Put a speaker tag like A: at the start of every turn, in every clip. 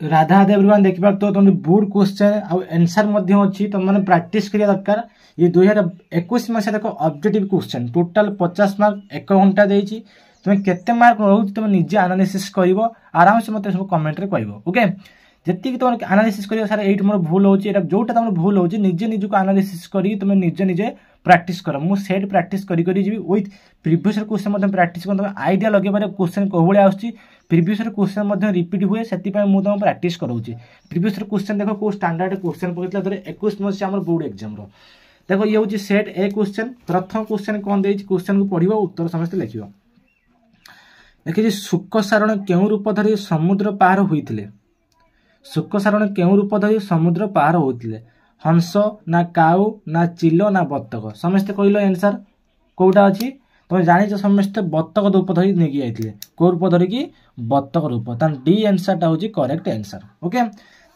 A: Radha everyone देखिबार तो तुम board question आउ आंसर मध्य अछि तुम माने प्रैक्टिस करिया दरकार। ये 2021 मसिया देखो ऑब्जेक्टिव क्वेश्चन टोटल 50 मार्क 1 घंटा देछि। तुम केते मार्क रहउछ तुम निजे एनालिसिस करिवो आराम से मते सब कमेंट रे कहइवो। ओके जति कि तुम एनालिसिस करियो सर एट मोर भूल होछि एटा जोटा तुम भूल होछि निजे निजे को एनालिसिस करी तुम निजे निजे प्रैक्टिस करो। मु सेट प्रैक्टिस करी करी जीवी विथ प्रीवियस क्वेश्चन मते प्रैक्टिस कर तुम आइडिया लगे बारे क्वेश्चन कोहळे आउछि प्रीवियस क्वेश्चन मते रिपीट हुए सेति पय मु तुम प्रैक्टिस कराउछि। प्रीवियस क्वेश्चन देखो को स्टैंडर्ड क्वेश्चन पकितला धरे 21 मसिया हमर बोर्ड एग्जाम रो देखो ये होछि सेट ए क्वेश्चन। प्रथम क्वेश्चन कोन देछि क्वेश्चन को पढिबो उत्तर समस्त लिखिबो। देखि शुक सारण केउ रूप धरि समुद्र पार होइतिले। शुक सारण केउ रूप धरि समुद्र पार होइतिले। हंस ना काऊ ना चिलो ना बत्तक समस्त कहलो आंसर कोउटा अछि तुम जानिछ समस्त बत्तक रूप धरि नेगी आइतिले को रूप धरि कि बत्तक रूप तान डी आंसर टा होछि करेक्ट आंसर। ओके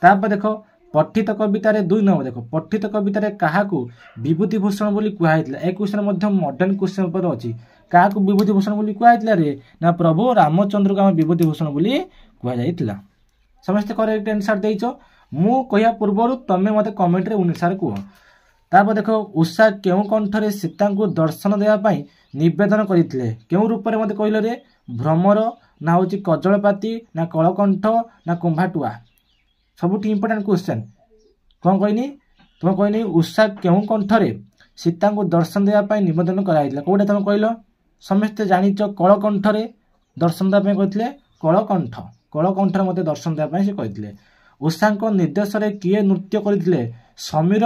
A: तापर देखो पठित कविता रे 2 नंबर देखो पठित कविता रे काहा को विभूति भूषण बोली कुहाइतिला। ए क्वेश्चन मध्य मॉडर्न क्वेश्चन पर अछि काहा को विभूति भूषण बोली कुहाइतिला रे ना प्रभु रामचंद्र को विभूति भूषण बोली कुहा जाइतिला। समस्त करेक्ट आंसर देइछो। मु कहिया पूर्वरु तमे मते कमेंट रे अनुसार कुह। तापर देखो उषा केउ कंठरे सीता को दर्शन देया पई निवेदन करितिले केउ रूप रे मते कहिलो रे भ्रमर ना होची कजलपाती ना कलकंठ ना कुंभाटुआ सबुठी इंपोर्टेंट क्वेश्चन कोन कहनी तुम कहनी उषा केउ कंठरे सीता को दर्शन देया पई निवेदन कराइतिला कोडे तुम कहलो समस्त जानिचो कलकंठरे दर्शन देया पई कहितिले कलकंठ मते दर्शन देया पई से कहितिले। उषा को निर्देश रे किए नृत्य करितिले समीर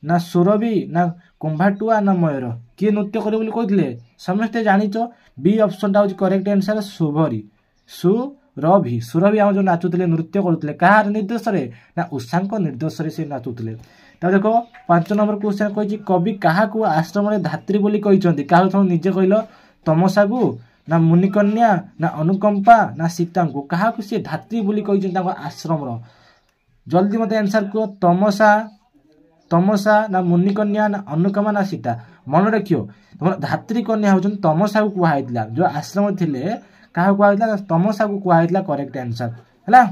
A: ना सुरभि ना कुंभाटुआ ना मयूर किए नृत्य करे बोली कहितिले समस्त जानिचो बी ऑप्शन टा होची करेक्ट आंसर सुभरी सुरभि हम जो नाचुतिले नृत्य करुतिले कहार निर्देश रे ना उषा को निर्देश रे से नाचुतिले। त देखो 5 नंबर क्वेश्चन कहिची कवि काहा को आश्रम रे धात्री बोली कहिचंती काहा तुम निजे कहिलो तमसा को ना मुनिकन्या ना अनुकंपा ना सीता को काहा को से धात्री बोली कहिचंती ताको आश्रम रो जल्दी मते आंसर को तमसा ना मुनिकन्या ना अनुकंपा ना सीता मन रखियो तुम धात्री कन्या होचन तमसा को कुहाइतला जो आश्रम थिले काहा कुहाइतला तमसा को कुहाइतला करेक्ट आंसर हला।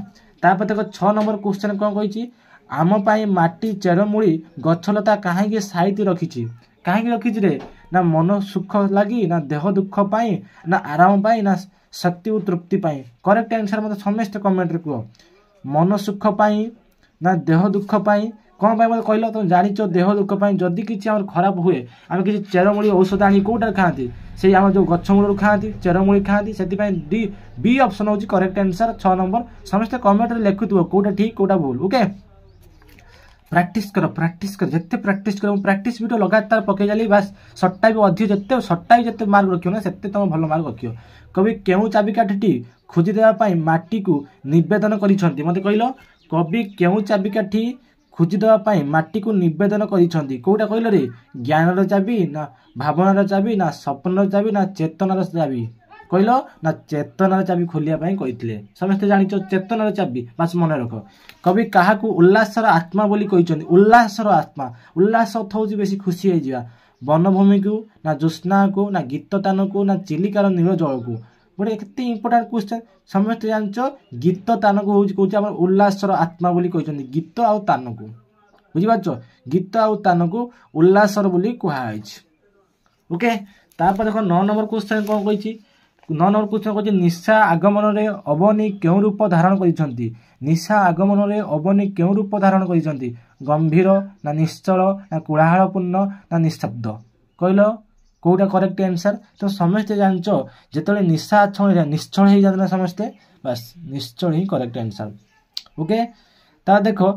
A: तापर देखो 6 नंबर क्वेश्चन कोन कहिची आम पाई माटी चेरमूली गछलता काहे साइति रखिची काहे रखिची रे ना मन सुख लागी ना देह दुख पाई ना आराम पाई ना शक्ति और तृप्ति पाई करेक्ट आंसर मते समस्त कमेंट रे कुहो। मन सुख पाई ना देह दुख पाई कोन पाई मते कहलो तुम जानिचो देह दुख पाई जदी किछि हमर खराब हुए हम किछि चेरमूली औषध आनी कोटा खांती से हम जो गछमूल खांती चेरमूली खांती सेति पाई डी बी ऑप्शन होची करेक्ट आंसर 6 नंबर समस्त कमेंट रे लिखुतबो कोटा ठीक कोटा भूल। ओके प्रैक्टिस कर जत्ते प्रैक्टिस करो प्रैक्टिस वीडियो लगातार पके जाली बस सट्टा भी अधिक जत्ते मार्क रखियो ना सेत्ते तुम भलो मार्क रखियो। कवि केउ चाबिकाठी खोजी देबा पई माटी को निवेदन करिसंती मते कहलो कवि केउ चाबिकाठी खोजी देबा पई माटी को निवेदन करिसंती कोटा कहलो रे ज्ञानर चाबी ना भावनार चाबी ना सपनर चाबी ना चेतनार चाबी कहलो ना चेतनार चाबी खोलिया पई कहितले समस्त जानिचो चेतनार चाबी बस मन रखो। कवि काहा को उल्लासर आत्मा बोली कहिसंती उल्लासर आत्मा उल्लास अर्थ होची बेसी खुशी होई जिवा वनभूमि को ना ज्योत्स्ना को ना गीततान को ना चिलिकार नील जल को गोटे केते इंपोर्टेंट क्वेश्चन समस्त जानचो गीत तान को होची कहूची हमर उल्लासर आत्मा बोली कहिसंती गीत आउ तान को बुझि पाछो गीत आउ तान को उल्लासर बोली कुहा आइछ। ओके तापर देखो 9 नंबर क्वेश्चन कोन कहिची 9 नंबर क्वेश्चन कहिची निशा आगमन रे अवनी केउ रूप धारण करिसंती निशा आगमन रे अवनी केउ रूप धारण करिसंती गंभीर ना निश्चल ना कोलाहलपूर्ण ना निस्तब्ध कहलो कोटा करेक्ट आंसर तो समस्त जानचो जेतले निशा छळे निश्चल हे जातना समस्त बस निश्चल ही करेक्ट आंसर। ओके ता देखो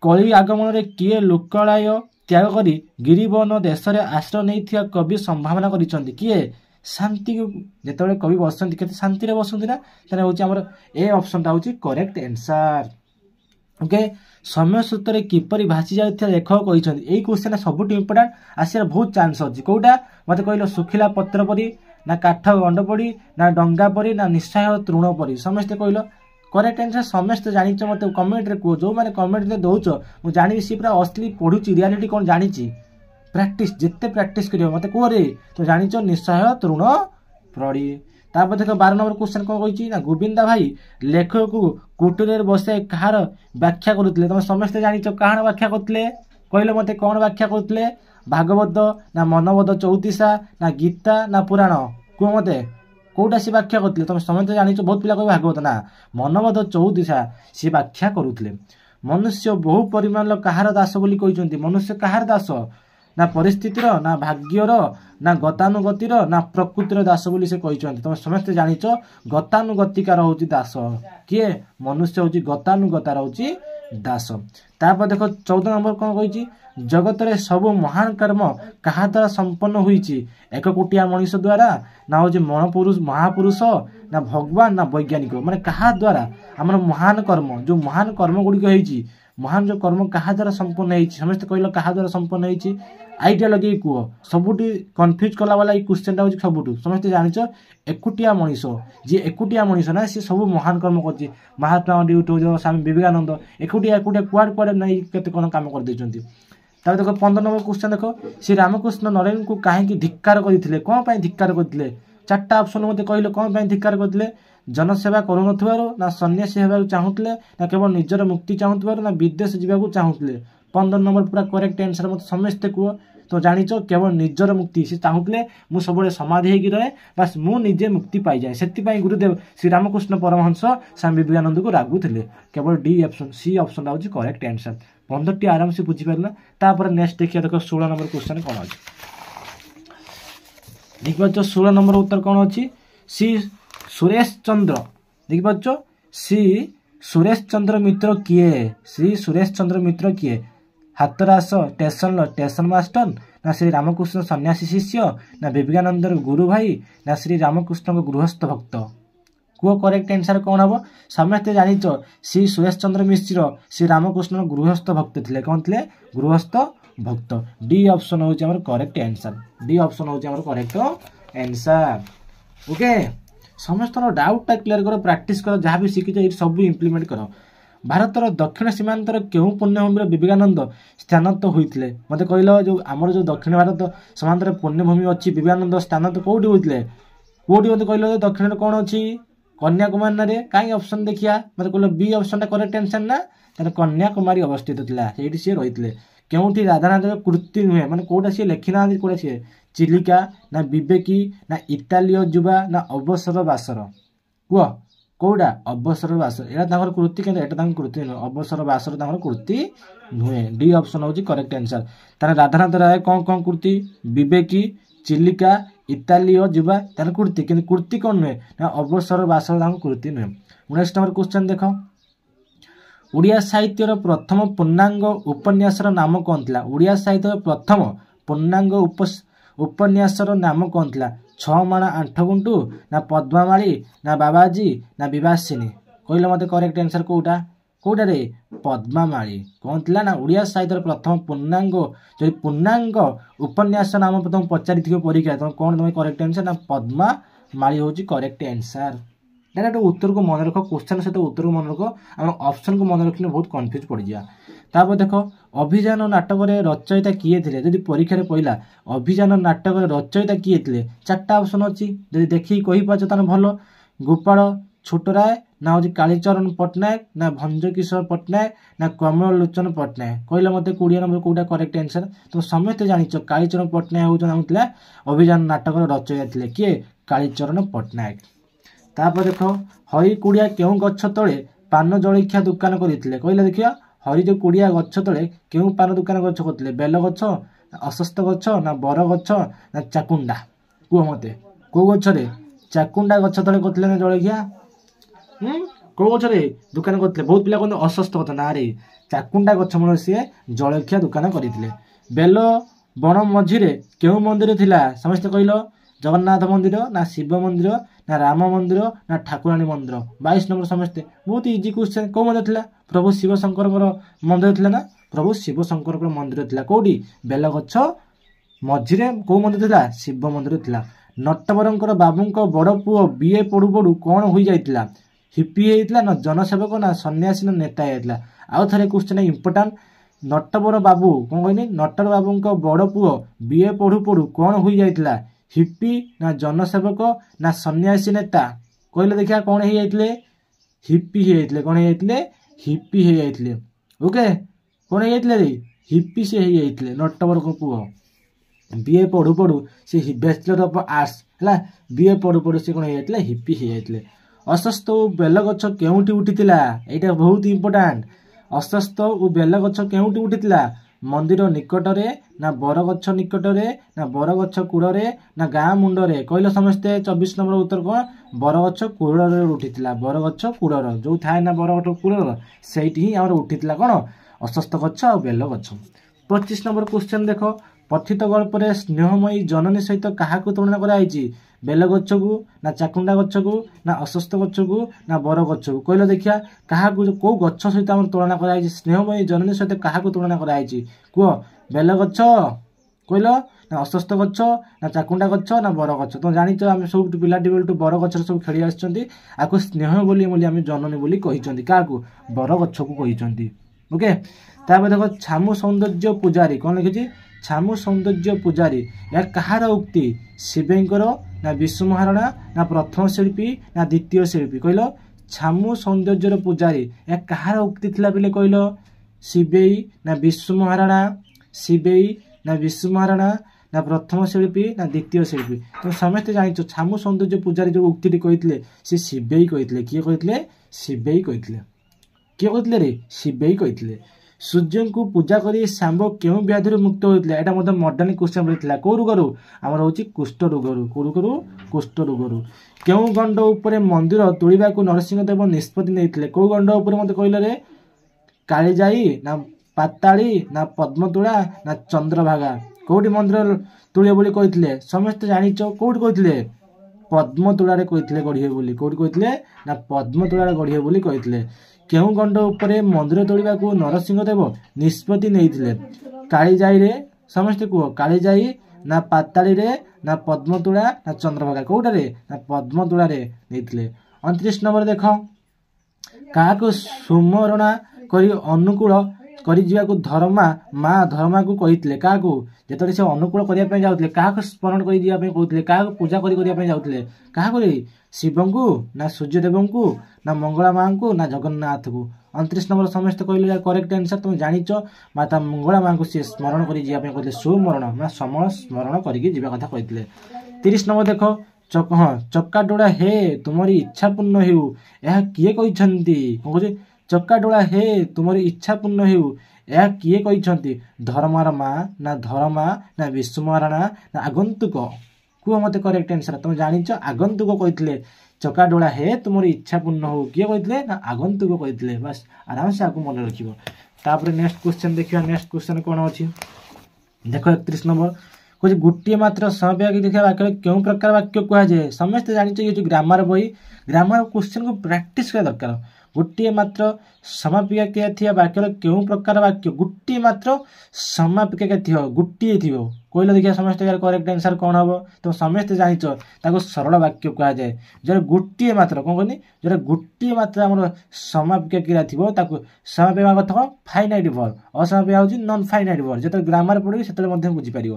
A: कली आगमन रे किए लोकालय त्याग करी गिरिवन देश रे आश्रय नैथिया कवि संभावना करिसंती किए शांति जेतले कवि बसंती केते शांति रे बसंती ना तने होची हमर ए ऑप्शन ता होची करेक्ट आंसर। ओके समय सूत्र किपरि भासी जायथिया लेखक कहिसंती एई क्वेश्चन सबुट इंपोर्टेंट आसिर बहुत चांस अछि कोटा मते कहलो सुखिला पत्र परी ना काठ गंड पड़ी ना डंगा परी ना निश्चय तृण परी समस्त कहलो करेक्ट आंसर समस्त जानिच मते कमेंट रे को जो माने कमेंट रे दोउचो मु जानि सी पूरा असली पढुची रियलिटी कोन जानिची प्रैक्टिस जिते प्रैक्टिस करियो मते को रे तो जानिचो निश्चय तृण पड़ी तापर देख 12 नंबर क्वेश्चन कौन कही ना गोविंदा भाई लेखक को कुटुरे बसाई कहार व्याख्या करुले तुम समस्ते जानिच कहार व्याख्या करते कहले मत कौन व्याख्या करते भागवत ना मनबोध 34 ना गीता ना पुराण कह मत कौटा सी व्याख्या करते तुम समस्ते जानिच बहुत पिला कह भागवत ना मनबोध 34 सी व्याख्या करुले मनुष्य बहु परिमाण कहार दास बोली कहते मनुष्य कहार दास ना परिस्थितिर ना भाग्यर ना गतानुगतिर ना प्रकृतिर दास बोली से कहते तुम समस्ते जानिच गतानुगतिकार हूँ दास किए मनुष्य हूँ गतानुगतार हूँ दास तापर देख 14 नंबर कौन कही जगत रे सब महान कर्म कहा द्वारा संपन्न हुई एक कोटिया मनीष द्वारा ना हूँ मनपुरुष महापुरुष ना भगवान ना वैज्ञानिक माने कहा द्वारा आम महान कर्म जो महान कर्म गुड़िक होती महान जो कर्म कहा द्वारा संपन्न होती समस्त कहल कहा द्वारा संपन्न होती आइडिया लगे कह सबुठी कन्फ्यूज कला वाला क्वेश्चन हूँ सबुठ समस्त जानिच एकुटिया मनीष जी एकुटिया मनीष ना सी सब महान कर्म कर महात्मा गांधी स्वामी विवेकानंद एकुटिया एकुटिया कुआड़ कुआड़े नहीं केते कौन काम कर देछंती तापर देखो 15 नंबर क्वेश्चन देखो श्री रामकृष्ण नरेन को कहीं धिक्कार करते कौन पर धिक्कार करते चार्टा ऑप्शन मत कहले कौन पर धिक्कार करते जनसेवा करूनथुवारो ना सन्यासी हेबाकु चाहूले ना केवल निजर मुक्ति चाहूथुवारो ना विदेश जावाकु चाहूले 15 नंबर पूरा करेक्ट आंसर मत समस्ते कह तो जानिच केवल निजर मुक्ति से चाहूले मु सब समाधि होगी रहे बास मु निजे मुक्ति पाई जाए से गुरुदेव श्री रामकृष्ण परमहंस स्वामी विवेकानंद को रागुले केवल डी ऑप्शन सी ऑप्शन हूँ करेक्ट आंसर 15 टी आराम से बुझीपारा तापर नेक्स्ट देखिए देख 16 नंबर क्वेश्चन कौन अच्छे देखिए 16 नंबर उत्तर कौन अच्छी सी सुरेश चंद्र देखिए सी सुरेश चंद्र मित्र किए श्री सुरेश चंद्र मित्र किए हाथरास स्टेशन मास्टर ना श्री रामकृष्ण सन्यासी शिष्य ना विवेकानंद गुरु भाई ना श्री रामकृष्ण गृहस्थ भक्त कौ करेक्ट आंसर कौन हम समस्ते जानिच श्री सुरेश चंद्र मिश्र श्री रामकृष्ण गृहस्थ भक्त थे कौन थे गृहस्थ भक्त डी ऑप्शन हूँ करेक्ट आंसर डी ऑप्शन हूँ करेक्ट आंसर ओके समस्त डाउटा क्लियर कर प्रैक्टिस कर जहाँ भी शिखिच सब इम्प्लीमेंट कर भारतर दक्षिण सीमांतर क्यों पुण्यभूमि विवेकानंद स्थानत होते मत कहल जो आमर जो दक्षिण भारत सीमांतर पुण्यभूमि अच्छी विवेकानंद स्थानत कौटी होते कौटी मत कहल दक्षिण में कौन अच्छी कन्याकुमारी कहीं ऑप्शन देखिया मत कहल बी ऑप्शन करेक्ट आंसर ना कन्याकुमारी अवस्थित था सी रही क्योंकि राधानाथ कृति नुहे मैंने कौटा सी लिखि ना कौटा सी चिलिका ना विवेकी ना इटालीय युवा ना अवसर बासर कह कौटा अवसर बासर यहाँ कृति क्या यहाँ कृति नुहे अवसर बासर कृति नुहे डी ऑप्शन हूँ करेक्ट आंसर तार राधानाथ राय कौन कौन कृति विवेकी चिलिका इटालीय युवा तार कृति कि कृति कौन नुहे ना अवसर बासर कृति नुहे 19 नंबर क्वेश्चन देख ओडिया साहित्यर प्रथम पूर्णांग उपन्यासर नाम कौन था ओडिया साहित्य प्रथम पूर्णांग उपन्यासर नाम कौन था 6 माण 8 गुंटू ना पद्मामाली ना बाबाजी ना विवासिनी कहले मत करेक्ट आंसर कौटा कौटा रे पद्मामाली कौन था ना ओडिया साहित्य प्रथम पूर्णांग जो पूर्णांग उपन्यास नाम तुम पचारि परीक्षा तुम कौन तुम करेक्ट आंसर ना पद्मामाली हूँ करेक्ट आंसर डायरेक्ट उत्तर को मन रख क्वेश्चन सहित उत्तर को मन रख आम ऑप्शन को मन रखने बहुत कन्फ्यूज पड़ जा तापर देख अभियान नाटक रचयिता किए थे जदि परीक्षा पड़ा अभियान नाटक रचयिता किए थे 4टा ऑप्शन अच्छी जब देखिए कहीपर तान भल गोपाल छोटराय ना हूँ कालीचरण पट्टनायक ना भंज किशोर पट्टनायक ना कमल लोचन पट्टनायक कहले मत 20 नंबर कौटा करेक्ट आंसर तुम समस्ते जानिच कालीचरण पट्टनायक होता अभियान नाटक रचयिता थे किए कालीचरण पट्टनायक तापर देख हरि कुड़िया क्यों गछ तले पान जलखिया दुकान करते कहले देखिया हरि जो कुड़िया गछ तले क्यों पान दुकान गछ करते बेल गछ अशस्त गछ ना बर गछ ना चाकुंडा कह मत कौ गछरे चाकुंडा गछ तले करते ना जलखिया कौ गछरे दुकान करते बहुत पिला कहते अशस्त गछ ना रे चाकुंडा गछ मूल सी जलखिया दुकान करते बेल बण मझिरे क्यों मंदिर थिला समस्त कहल जगन्नाथ मंदिर ना शिव मंदिर ना राम मंदिर ना ठाकुराणी मंदिर 22 नंबर समस्ते बहुत इजी क्वेश्चन कौ मंदिर था प्रभु शिव शंकर मंदिर था ना प्रभु शिव शंकर मंदिर था कौटी बेल गछ मझिरे कौ मंदिर था शिव मंदिर था नटवर बाबू बड़ पुओ बीए पढ़ु पढ़ु कौन हो जाता हिपी होता ना जनसेवक ना सन्यासी ना नेता होता आउ थे क्वेश्चन इंपोर्टाट नटवर बाबू कौन कहनी नटवर बाबू बड़ पुओ बीए पढ़ु पढ़ु कौन हो जाता हिप्पी ना जनसेवक ना सन्यासी नेता कहले देखिया कौन हो जाइए हिप्पी हो जाइए कौन हो जाइए हिप्पी हो जाइए ओके कौन हो जाइए रे हिप्पी से हो जाइए नटवर को पुओ बीए पढ़ू पढ़ू से बैचलर ऑफ आर्ट्स है बीए पढ़ू पढ़ू से कौन हो जाइए हिप्पी हो जाइए अस्वस्थ और बेल गछ केउठी उठितिला एटा बहुत इंपोर्टेंट अस्वस्थ और बेल गछ केउठी उठितिला मंदिर निकटरे ना बरगछ निकटरे ना बरगछ कूड़े ना गाँ मुंडरे कहल समस्ते 24 नंबर उत्तर कौन बरगछ कूड़े उठितिला बरगछ कूड़र जो थाए ना बरगछ कूड़र सेठी ही उठितिला कौन अस्वस्थ गछ और बेल गछ 25 नंबर क्वेश्चन देख पठित गल्प स्नेहमयी जननी सहित क्या तुलना कराई बेल गछ को ना चाकुंडा गछ को ना अस्वस्थ गछ को ना बर गछ को कहल देखिया क्या कौ गछ सहित आम तुलना कराई स्नेहमयी जननी सहित क्या तुलना कराई कह बेल गछ कहल ना अस्वस्थ गछ ना चाकुंडा गछ ना बर गछ तुम जानी आम सब पिलाटी बेलू बर गच सब खेली आपको स्नेह बोली आम जननी बोली कही क्या बर गछ को कही ओके तापर देखो छामु सौंदर्य पूजारी कौन लिखी छामु सौंदर्य पूजारी या कहार उक्ति शिवेंकर ना विश्व महाराणा ना प्रथम शिल्पी ना द्वितीय शिल्पी कहल छामु सौंदर्य पूजारी या कहार उक्ति थिला बेले कहल शिवेई ना विश्व महाराणा शिवेई ना विश्व महाराणा ना प्रथम शिल्पी ना द्वितीय शिल्पी तो समस्ते जान छामु सौंदर्य पूजारी जो उक्ति कहते सी शिवेई कहते किए कहते शिवेई कहते किए कहते रे शिवेई कहते सूर्य को पूजा करी सांब क्यों व्याधि मुक्त होता है मॉडर्न क्वेश्चन पड़ता कौ रोगरू आमर हूँ कुष्ठ रोगरू कौ रोगरू कुष्ठ रोगरू क्यों गंड उपर मंदिर तोड़ा को नरसिंहदेव निष्पत्ति नहीं कौ गंड उपर मत कहले कालीजाई ना पाताड़ी ना पद्मतोड़ा ना चंद्रभागा कौटी मंदिर तोड़े बोली कहते समस्त जाच कौटी कहते पद्मतोड़ा कहते गढ़े बोली कौटी कहते ना पद्मतोड़ा गढ़े बोली कहते केउ गंड उपरे मंदिर तोड़ा को नरसिंहदेव निष्पत्ति नहीं कालीजाई रे समस्ते कह कालीजाई ना पाताड़ी रे ना पद्मतोड़ा ना चंद्रभागा कौटे ना पद्मतोड़ा रे नहीं 29 नंबर देख क्या सुमरणा करी अनुकूल करी को धर्मा माँ धर्मा को कही क्या जिते से अनुकूल करने जाते क्या स्मरण कर क्या पूजा करते क्या शिव को ना सूर्यदेव को ना मंगला माँ को ना जगन्नाथ को 29 नंबर समस्त कहले करेक्ट आंसर तुम जानिच माता मंगला माँ को सी स्मरण कर सुमरण ना समय स्मरण करके कथा कहते 30 नंबर देख हाँ चक्काडोला हे तुमरी इच्छा पूर्ण हो किए कहते चक्काडोला हे तुमरी इच्छा पूर्ण हो यह किए कहते धर्मार माँ ना धर्मा ना विश्व महाराणा ना आगंतुक कह मत करेक्ट आंसर तुम जानिच आगंतुक कहते चक्काडोला हे तुमरी इच्छा पूर्ण हो किए कहते ना आगंतुक कहते बस आराम से आपको मन रखिए नेक्स्ट क्वेश्चन देखिए नेक्स्ट क्वेश्चन कौन अच्छी देख 31 नंबर कह गोटे मात्र समवाक्य देखा वाक्य क्यों प्रकार वाक्य कहुए समस्ते जानिच ये जो ग्रामर बही ग्रामर क्वेश्चन को प्रैक्टिस करा दरकार गोटे मात्र समापिका थी वाक्यर क्यों प्रकार वाक्य गोटे मात्र समापिका थी गोटे थी कहले देखिए समस्त करेक्ट आंसर कौन हम तो समस्ते जानिच सरल वाक्य कहुए जो गोटे मात्र कौन कहनी जो गोटे मात्र आम समापिका थी समापिका कथ फाइनाइट वर्ब असमापिका हूँ नॉन फाइनाइट वर्ब जो ग्रामर पढ़ी से बुझीपार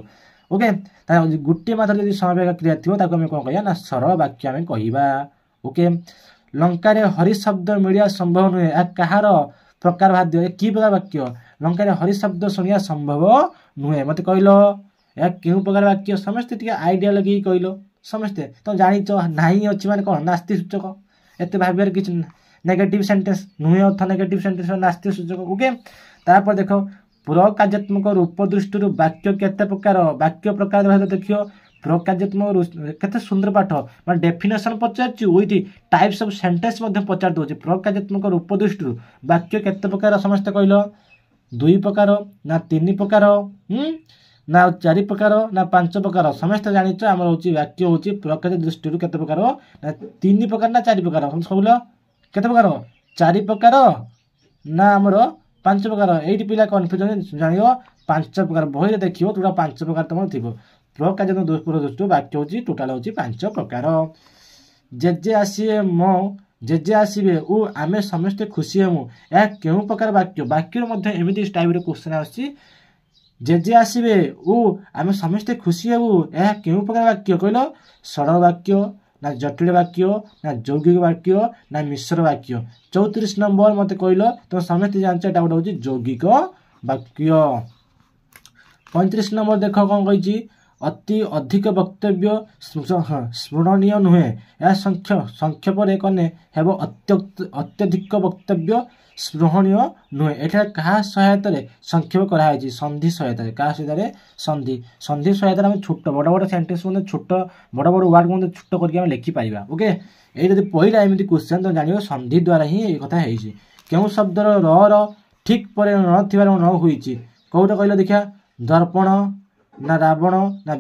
A: ओके गोटे मात्र जो समापिका क्रिया थी कौन कह ना सरल वाक्य आम कह ओके लंकार हरि शब्द मिलिया संभव नुहे कहार प्रकार भाद्य कि प्रकार वाक्य लंकार हरि शब्द शुणिया संभव नुहे मत कहल या क्यों प्रकार वाक्य समस्ते आइडिया लगे कहल समस्ते तुम जानिच नहीं अच्छी माने कौन नास्ति सूचक एत भाव कि नेगेटिव सेंटेंस नुहे अर्थ नेगेटिव सेंटेंस नास्ति सूचक ओके तापर देख प्रकार्यात्मक रूप दृष्टि वाक्य केते प्रकार वाक्य प्रकार भाव देखियो प्रकार्यात्मक केते सुंदर पाठ मैं डेफिनेशन पचार विथ टाइप्स ऑफ सेंटेंस पचार दूसरी प्रकार्यात्मक रूप दृष्टि वाक्य केते प्रकार समस्त कहल 2 प्रकार ना 3 प्रकार ना 4 प्रकार ना 5 प्रकार समस्त जानिच आम हूँ वाक्य हूँ प्रकार दृष्टि केते प्रकार ना 3 प्रकार ना 4 प्रकार सब केते प्रकार 4 प्रकार ना आमर 5 प्रकार ये पिला कन्फ्यूजन जान 5 प्रकार बही देखिए टोटा 5 प्रकार तुम थी प्रकार्यात्मक दृष्टि वाक्य हूँ टोटाल हूँ 5 प्रकार जेजे आसीबे मो जेजे आसबे ओ आमे समस्ते खुशी हेमु यह क्यों प्रकार वाक्य वाक्य एमती टाइप क्वेश्चन आसी जेजे आसबे ओ आम समस्ते खुशी हेबू यह केउं प्रकार वाक्य कहल सरल वाक्य ना जटिल वाक्य ना यौगिक वाक्य ना मिश्र वाक्य 34 नंबर मत कहल तुम समस्ते जानछ एटा गोटे हूँ यौगिक वाक्य 35 नंबर देख कौन कही अति अधिक वक्तव्य स्मरणीय नुहे यह संक्षेप कने हेब अत्यधिक वक्तव्य स्मरणीय नुहे एटा क्या सहायता संक्षेप कराई संधि सहायता क्या सहायता संधि संधि सहायता छोट बड़ बड़ सेंटेंस मतलब छोट बड़ बड़ वर्ड मतलब छोट करके लिखिपर ओके ये जब पहला एमती क्वेश्चन तुम जान संधि द्वारा ही ये कथा क्यों शब्दर र ठीक पर न हुई कौटा कहल देखा दर्पण ना रावण ना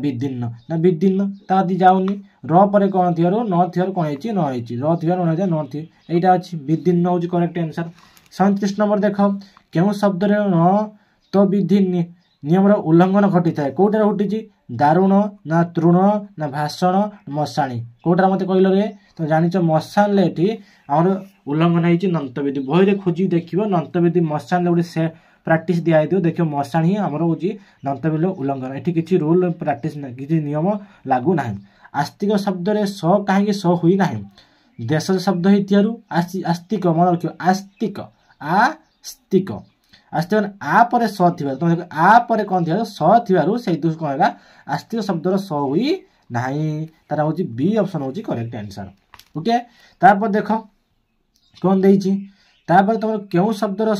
A: विदीर्ण ता दी जाऊनी र पर कौन थी न थी कौन है र थी न थी यहाँ अच्छी विदीर्ण हूँ करेक्ट आंसर 37 नंबर देख क्यों शब्द न तो विधि नियम उल्लंघन घटी था कौटार घटी दारुण ना तृण ना भाषण मशाणी कौटार मत कहल रे तुम जान मशाण ये आम उल्लंघन होती नंतविधि बही खोजी देख नंतविधि मशाण गोटे से प्राक्टिस दिखाई देख मशाण ही आमर हूँ नंतविधि उल्लंघन ये किसी रूल प्राक्टिस किसी नियम लागू ना आस्तिक शब्द स कहीं स हुई ना देश शब्द ही आस्तिक मन रख आस्तिक आस्तिक आस्तिक आ पर स थी तुम देख आ पर कौन थी स थी से कौन है आस्तिक शब्द स हुई ना तार हूँ बी ऑप्शन हूँ करेक्ट आंसर ओके तापर देख कौन देती तुम क्यों शब्दर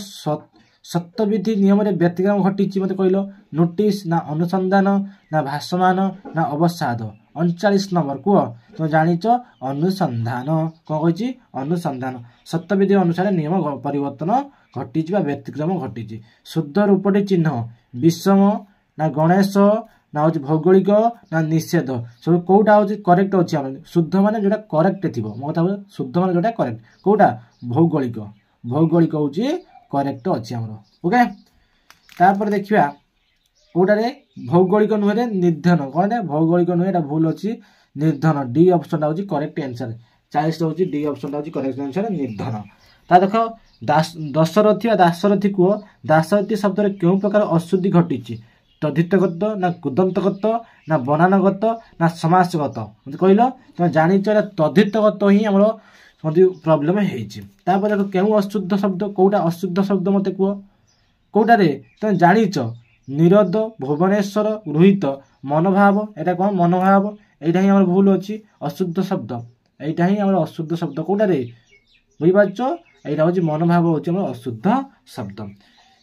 A: सत्यविधि नियम व्यतिक्रम घटी मत कहल नोटिस ना अनुसंधान ना भाषमान ना अवसाद 39 नंबर कह तुम जाच अनुसंधान कौन कही अनुसंधान सत्यविधि अनुसार नियम परिवर्तन घटी व्यतिक्रम घटी शुद्ध रूपटी चिन्ह विषम ना गणेश ना हूँ भौगोलिक ना निषेध सब कौटा हूँ करेक्ट अच्छी शुद्ध मान जोटा करेक्ट थी मो कथा शुद्ध मान जोटा करेक्ट कौटा भौगोलिक भौगोलिक हूँ करेक्ट अच्छी आमर ओके तापर देखा कौटे भौगोलिक नुहे निर्धन कौन भौगोलिक नुहे भूल अच्छी निर्धन डी ऑप्शन हूँ करेक्ट आंसर 40 हूँ डी ऑप्शन हूँ करेक्ट आंसर निर्धन ता देख दशरथी दाशरथी कह दाशरथी शब्द क्यों प्रकार अशुद्धि घटी तद्धितगत ना कुदंतगत ना बनानगत ना समासगत मतलब कहल तुम जान तद्धितगत ही आम प्रोब्लेम होपर देख क्यों अशुद्ध शब्द कौटा अशुद्ध शब्द मत कह कौटार तुम जाच निरद भुवनेश्वर रोहित मनोभाव यहाँ कौन मनोभाव यहाँ ही भूल अच्छी अशुद्ध शब्द यहाँ ही अशुद्ध शब्द कौटार बुझीपार यहाँ हूँ मनोभाव हूँ अशुद्ध शब्द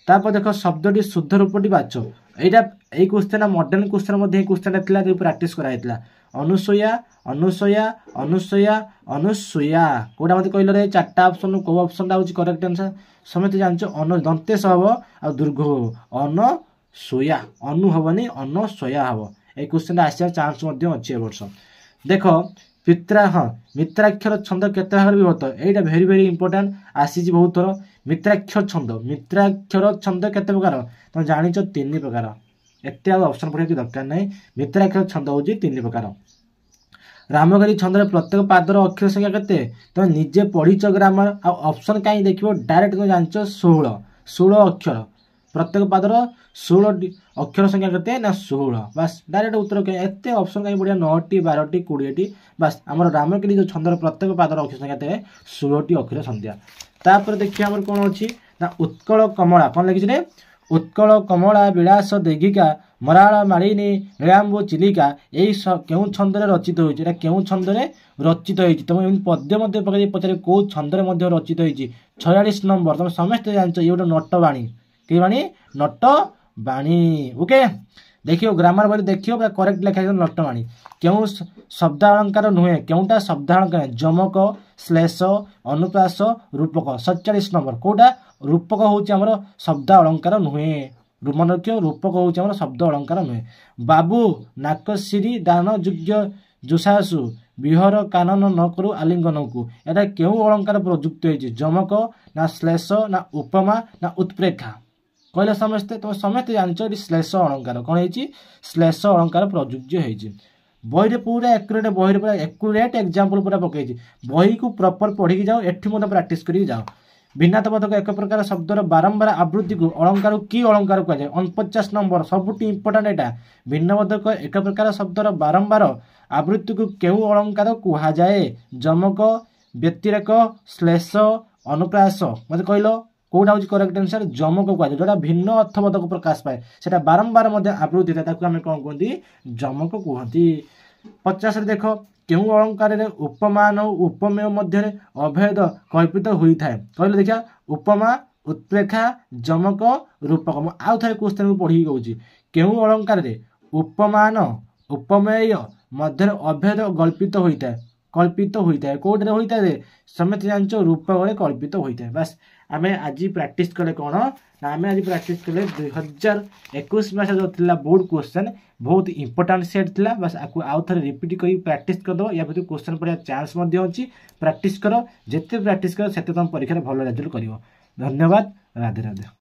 A: तापर देख शब्दटी शुद्ध रूपटी बाच यहाँ यही क्वेश्चन मॉडर्न क्वेश्चन क्वेश्चन था प्राक्टिस कराइला अनुसूया अनुसूया अनुसूया अनुसूया कौटा मत कहल रे चार्टा ऑप्शन कौ ऑप्शन हूँ करेक्ट आंसर समझते जानच अन दंतेश हम आ दुर्घ हम अनसूया अनु हेनी अनसूया हम ये क्वेश्चन आसार चान्स अच्छे वर्ष देख पित्रा हाँ मित्राक्षर छंद केते भाग विभक्त यहाँ भेरी भेरी इंपोर्टाट आसी बहुत थर मित्राक्षर छंद केते प्रकार तुम जाच 3 प्रकार एत ऑप्शन पढ़ा दरकार नहीं मित्राक्षर छंद हूँ 3 प्रकार रामगिरी छंद प्रत्येक पादर अक्षर संख्या केते तुम निजे पढ़ीच ग्रामर ऑप्शन कहीं देख डायरेक्ट तुम जान 16 अक्षर प्रत्येक पादर 16 अक्षर संख्या केते ना 16 बस डायरेक्ट उत्तर एत ऑप्शन कहीं बढ़िया 9टी 12टी 20टी बस आम रामगिरी जो छंदर प्रत्येक पादर अक्षर संख्या थे 16टी अक्षर संख्या तापर देखिए आम कौन अच्छी ना उत्कल कमला कौन लिखी उत्कल कमला विलास दीर्घिका मराल मालिनी नीलांबु चिलिका यही क्यों छंदरे रचित होती क्यों छंदरे रचित होती तुम पद्य मध्य पकड़ पचारे कौ छंदरे रचित होती 46 नंबर तुम समस्त जानच ये गोटे नटवाणी कि बाणी नटवाणी ओके देखियो ग्रामर बड़ी देखियो करेक्ट लिखा नटवाणी क्यों शब्द अलंकार नुहे क्योंटा शब्द अलंकार जमक श्लेष अनुप्रास रूपक 47 नंबर कौटा रूपक हूँ आमर शब्द अलंकार नुहे मन रखियो रूपक हूँ आमर शब्द अलंकार नुहे बाबू नाकसिरी दान योग्य जुषासु विहर कानन न करू आलिंगन को यहाँ क्यों अलंकार प्रयुक्त होती जमक ना श्लेष ना उपमा ना उत्प्रेक्षा कहले समस्ते तुम समस्ते जानच श्लेष अलंकार कौन है श्लेष अलंकार प्रयुज्य होती बही पूरा एक्यूरेट बही पूरा एक्यूरेट एग्जांपल पूरा पकई बही को प्रॉपर पढ़ी जाओ एठी प्राक्टिस करके जाओ भिन्नार्थबोधक एक प्रकार शब्दर बारंबार आवृत्ति को अलंकार की अलंकार कहुए 49 नंबर सबुठ इंपोर्टाट एटा भिन्नबोधक एक प्रकार शब्दर बारंबार आवृत्ति को केउ अलंकार कुहाଯାଏ जमक व्यतिरेक श्लेष अनुप्रास मत कहल कौटा हूँ करेक्ट आंसर जमक कहुए जोटा भिन्न अर्थबोधक प्रकाश पाए से बारंबार आवृत्ति था आम कौन कहते जमक कहती 50 देख केउ अलंकार उपमान और उपमेय मध्य अभेद कल्पित होता है कहले देखा उपमा उत्प्रेक्षा जमक रूपक मु आउ थे क्वेश्चन को पढ़ी कहूँ केउ अलंकार उपमान उपमेय मध्य अभेद कल्पित होता है कौटे होता है समस्त जान रूपक कल्पित होता है बस आम आज प्रैक्टिस कले कौन ना आम आज प्रैक्टिस कले 2021 मसीह जो थी बोर्ड क्वेश्चन बहुत इंपोर्टाट सेट थिला बस आपको आउ थे रिपीट कर प्रैक्टिस करदो या भर क्वेश्चन पढ़ा चांस अच्छी प्रैक्टिस कर जिते प्रैक्टिस कर से तुम परीक्षा भल रेजल्ट कर धन्यवाद राधे राधे।